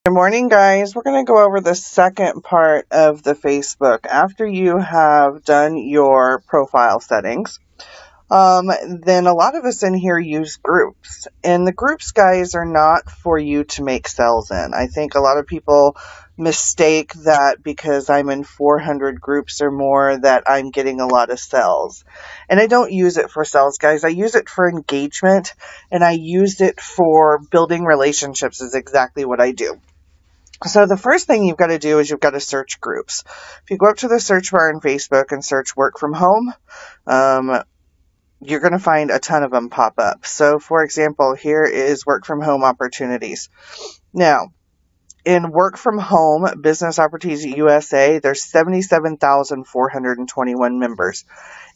Good morning, guys. We're going to go over the second part of the Facebook. After you have done your profile settings, then a lot of us in here use groups. And the groups, guys, are not for you to make sales in. I think a lot of people mistake that because I'm in 400 groups or more that I'm getting a lot of sales. And I don't use it for sales, guys. I use it for engagement, and I use it for building relationships is exactly what I do. So the first thing you've got to do is you've got to search groups. If you go up to the search bar in Facebook and search work from home, you're going to find a ton of them pop up. So for example, here is work from home opportunities. Now, in Work From Home Business Opportunities USA, there's 77,421 members.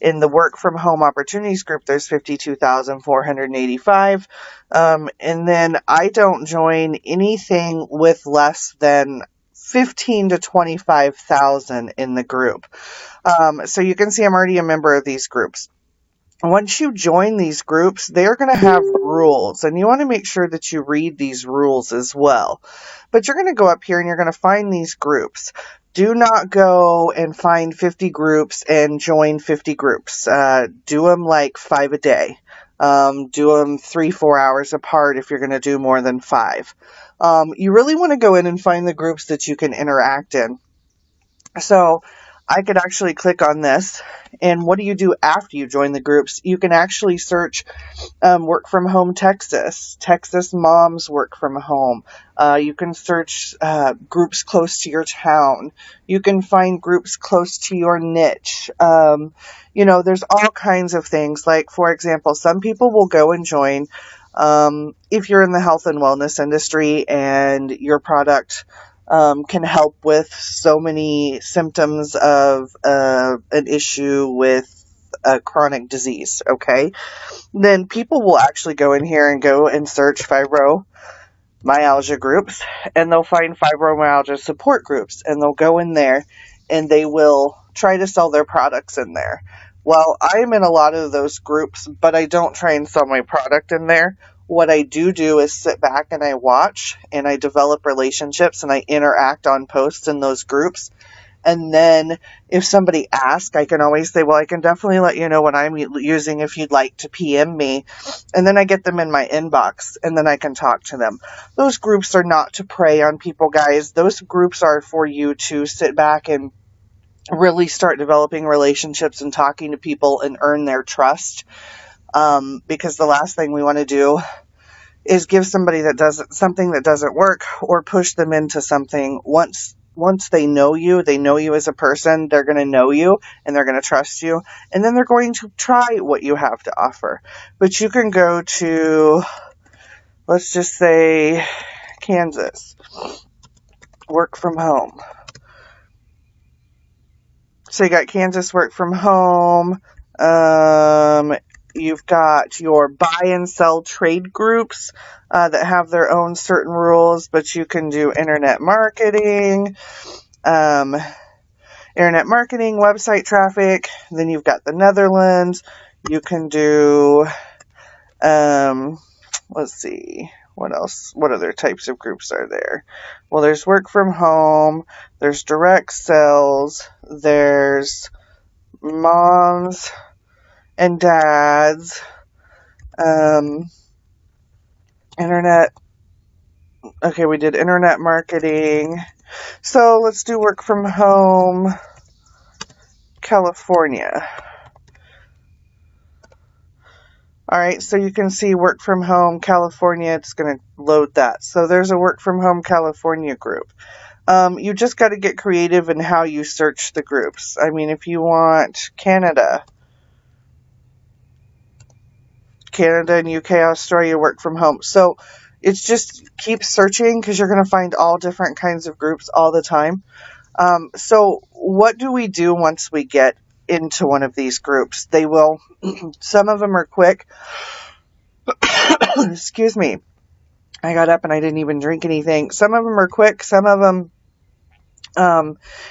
In the Work From Home Opportunities group, there's 52,485. And then I don't join anything with less than 15 to 25,000 in the group. So you can see I'm already a member of these groups. Once you join these groups, they're going to have rules, and you want to make sure that you read these rules as well. But you're going to go up here and you're going to find these groups. Do not go and find 50 groups and join 50 groups. Do them like 5 a day. Do them 3-4 hours apart if you're going to do more than 5. You really want to go in and find the groups that you can interact in. So I could actually click on this, and what do you do after you join the groups? You can actually search work from home Texas moms work from home. You can search groups close to your town. You can find groups close to your niche. There's all kinds of things. Like, for example, some people will go and join if you're in the health and wellness industry and your product can help with so many symptoms of an issue with a chronic disease, okay? Then people will actually go in here and go and search fibromyalgia groups, and they'll find fibromyalgia support groups, and they'll go in there and they will try to sell their products in there. Well, I'm in a lot of those groups, but I don't try and sell my product in there. What I do is sit back and I watch and I develop relationships and I interact on posts in those groups. And then if somebody asks, I can always say, well, I can definitely let you know what I'm using if you'd like to PM me. And then I get them in my inbox and then I can talk to them. Those groups are not to prey on people, guys. Those groups are for you to sit back and really start developing relationships and talking to people and earn their trust. Because the last thing we want to do is give somebody something that doesn't work or push them into something. Once they know you as a person, they're going to know you and they're going to trust you, and then they're going to try what you have to offer. But you can go to, let's just say, Kansas, work from home. So you got Kansas work from home. You've got your buy and sell trade groups that have their own certain rules, but you can do internet marketing, website traffic. Then you've got the Netherlands. You can do, let's see, what else? What other types of groups are there? Well, there's work from home. There's direct sales. There's moms and dads, internet. Okay, we did internet marketing. So let's do work from home, California. All right, so you can see work from home, California. It's going to load that. So there's a work from home, California group. You just got to get creative in how you search the groups. I mean, if you want Canada and UK, Australia work from home. So it's just keep searching because you're going to find all different kinds of groups all the time. So what do we do once we get into one of these groups? Some of them are quick. Excuse me. I got up and I didn't even drink anything. Some of them are quick. Some of them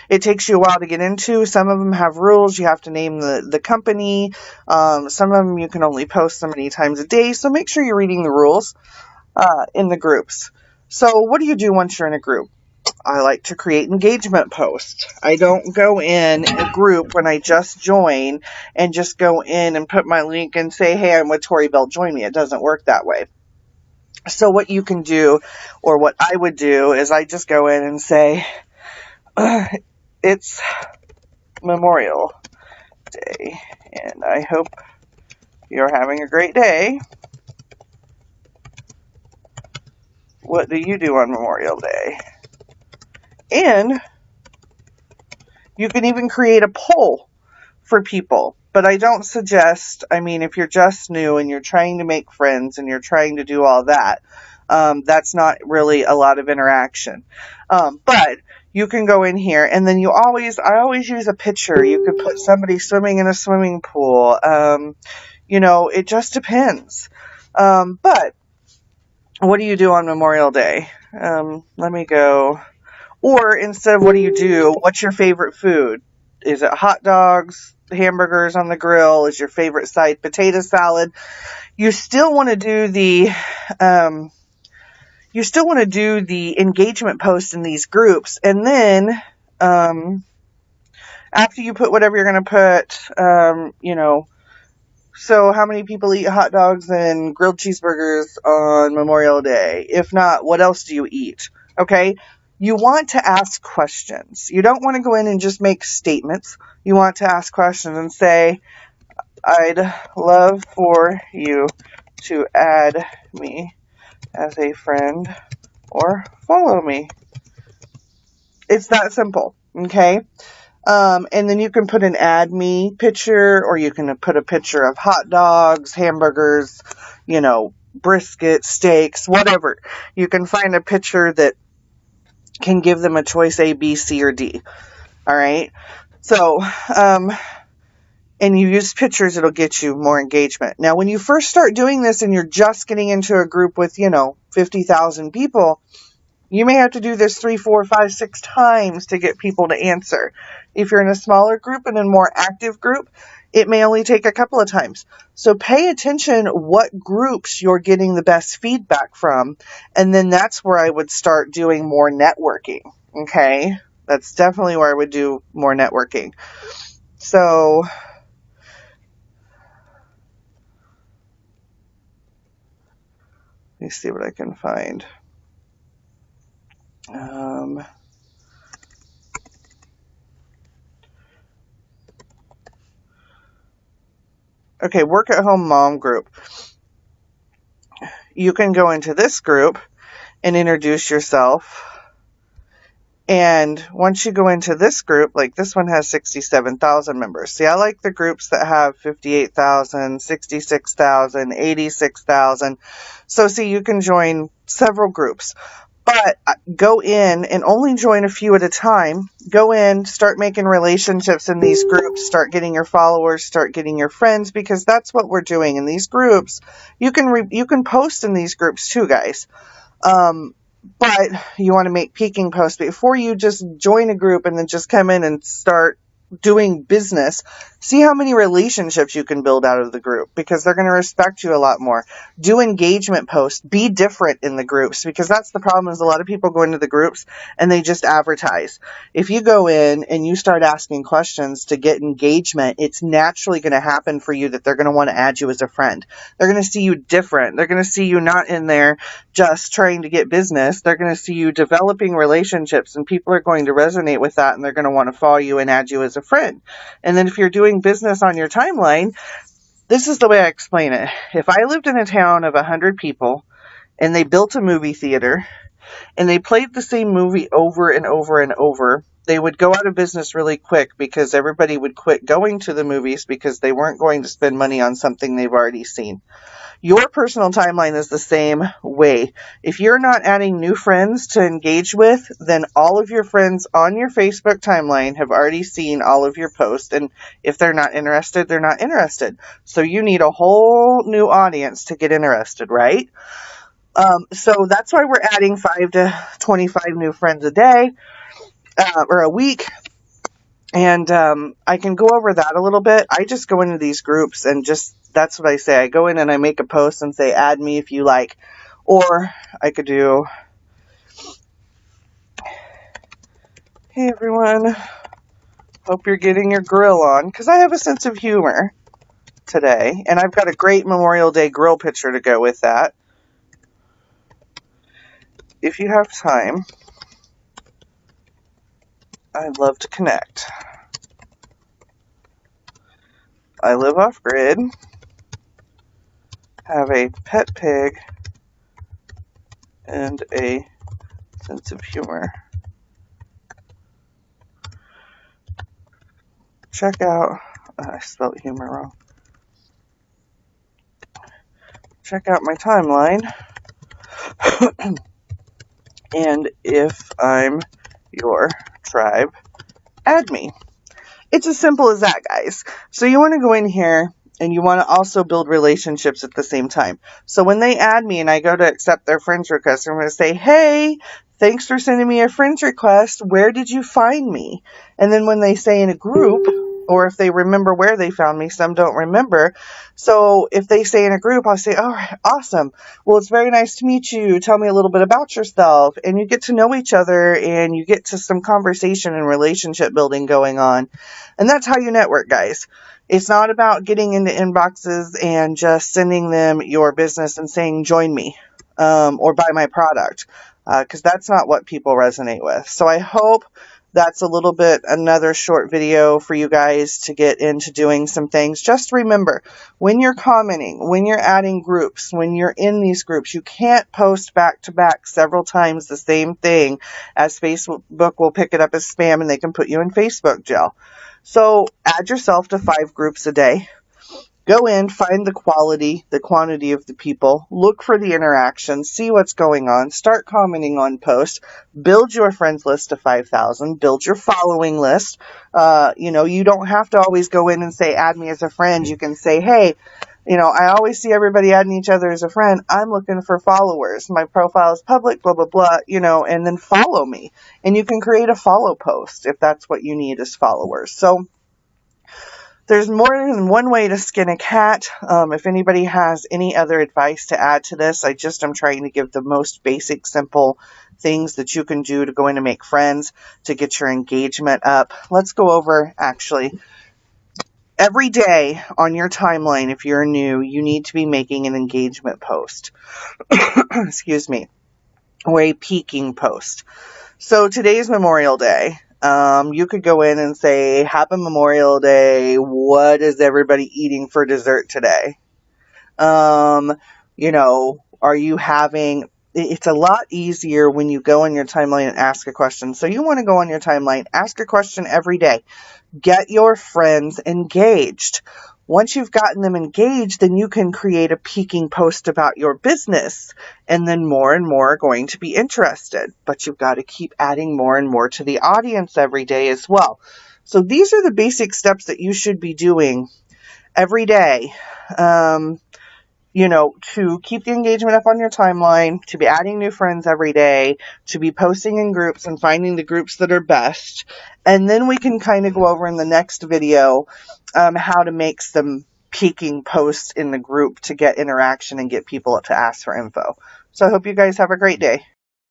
it takes you a while to get into. Some of them have rules. You have to name the company. Some of them you can only post so many times a day. So make sure you're reading the rules in the groups. So what do you do once you're in a group? I like to create engagement posts. I don't go in a group when I just join and just go in and put my link and say, hey, I'm with Tori Bell, join me. It doesn't work that way. So what you can do, or what I would do, is I just go in and say, it's Memorial Day, and I hope you're having a great day. What do you do on Memorial Day? And you can even create a poll for people. But I don't suggest, if you're just new and you're trying to make friends and you're trying to do all that, that's not really a lot of interaction. But you can go in here, and then I always use a picture. You could put somebody swimming in a swimming pool. It just depends. But what do you do on Memorial Day? Let me go. Or instead of what do you do, what's your favorite food? Is it hot dogs, hamburgers on the grill? Is your favorite side potato salad? You still want to do the engagement post in these groups, and then after you put whatever you're going to put, so how many people eat hot dogs and grilled cheeseburgers on Memorial Day? If not, what else do you eat? Okay? You want to ask questions. You don't want to go in and just make statements. You want to ask questions and say, I'd love for you to add me as a friend or follow me. It's that simple, okay? And then you can put an add me picture, or you can put a picture of hot dogs, hamburgers, brisket, steaks, whatever. You can find a picture that can give them a choice A, B, C, or D. All right. So, and you use pictures, it'll get you more engagement. Now, when you first start doing this and you're just getting into a group with, 50,000 people, you may have to do this 3, 4, 5, 6 times to get people to answer. If you're in a smaller group and a more active group, it may only take a couple of times. So pay attention what groups you're getting the best feedback from, and then that's where I would start doing more networking. Okay? That's definitely where I would do more networking. So let me see what I can find. Okay, work at home mom group. You can go into this group and introduce yourself. And once you go into this group, like this one has 67,000 members. See, I like the groups that have 58,000, 66,000, 86,000. So see, you can join several groups. But go in and only join a few at a time. Go in, start making relationships in these groups, start getting your followers, start getting your friends, because that's what we're doing in these groups. You can post in these groups too, guys. But you want to make peaking posts before you just join a group and then just come in and start doing business. See how many relationships you can build out of the group, because they're going to respect you a lot more. Do engagement posts. Be different in the groups, because that's the problem, is a lot of people go into the groups and they just advertise. If you go in and you start asking questions to get engagement, it's naturally going to happen for you that they're going to want to add you as a friend. They're going to see you different. They're going to see you not in there just trying to get business. They're going to see you developing relationships, and people are going to resonate with that, and they're going to want to follow you and add you as a friend. And then if you're doing business on your timeline, this is the way I explain it. If I lived in a town of 100 people and they built a movie theater and they played the same movie over and over and over, they would go out of business really quick, because everybody would quit going to the movies because they weren't going to spend money on something they've already seen. Your personal timeline is the same way. If you're not adding new friends to engage with, then all of your friends on your Facebook timeline have already seen all of your posts. And if they're not interested, they're not interested. So you need a whole new audience to get interested, right? So that's why we're adding 5 to 25 new friends a day, or a week. And I can go over that a little bit. I just go into these groups and that's what I say. I go in and I make a post and say, add me if you like. Or I could do, Hey everyone, hope you're getting your grill on, because I have a sense of humor today, and I've got a great Memorial Day grill picture to go with that. If you have time, I'd love to connect. I live off-grid, have a pet pig, and a sense of humor. Check out, I spelled humor wrong. Check out my timeline, and if I'm your tribe, add me. It's as simple as that, guys. So you want to go in here and you want to also build relationships at the same time. So when they add me and I go to accept their friends request, I'm going to say, hey, thanks for sending me a friends request. Where did you find me? And then when they say in a group, or if they remember where they found me, some don't remember. So if they say in a group, I'll say, oh, awesome. Well, it's very nice to meet you. Tell me a little bit about yourself. And you get to know each other and you get to some conversation and relationship building going on. And that's how you network, guys. It's not about getting into inboxes and just sending them your business and saying, join me, or buy my product, because that's not what people resonate with. So I hope that's a little bit another short video for you guys to get into doing some things. Just remember, when you're commenting, when you're adding groups, when you're in these groups, you can't post back to back several times the same thing, as Facebook will pick it up as spam and they can put you in Facebook jail. So add yourself to 5 groups a day. Go in, find the quality, the quantity of the people, look for the interaction, see what's going on, start commenting on posts, build your friends list to 5,000, build your following list. You don't have to always go in and say, add me as a friend. You can say, hey, I always see everybody adding each other as a friend. I'm looking for followers. My profile is public, blah, blah, blah, and then follow me. And you can create a follow post if that's what you need as followers. So there's more than one way to skin a cat. If anybody has any other advice to add to this, I just am trying to give the most basic, simple things that you can do to go in and make friends, to get your engagement up. Let's go over, actually, every day on your timeline, if you're new, you need to be making an engagement post. Excuse me. Or a peaking post. So today's Memorial Day. You could go in and say, happy Memorial Day. What is everybody eating for dessert today? Are you having, it's a lot easier when you go on your timeline and ask a question. So you want to go on your timeline, ask a question every day. Get your friends engaged. Once you've gotten them engaged, then you can create a peaking post about your business, and then more and more are going to be interested. But you've got to keep adding more and more to the audience every day as well. So these are the basic steps that you should be doing every day. To keep the engagement up on your timeline, to be adding new friends every day, to be posting in groups and finding the groups that are best. And then we can kind of go over in the next video how to make some peaking posts in the group to get interaction and get people to ask for info. So I hope you guys have a great day.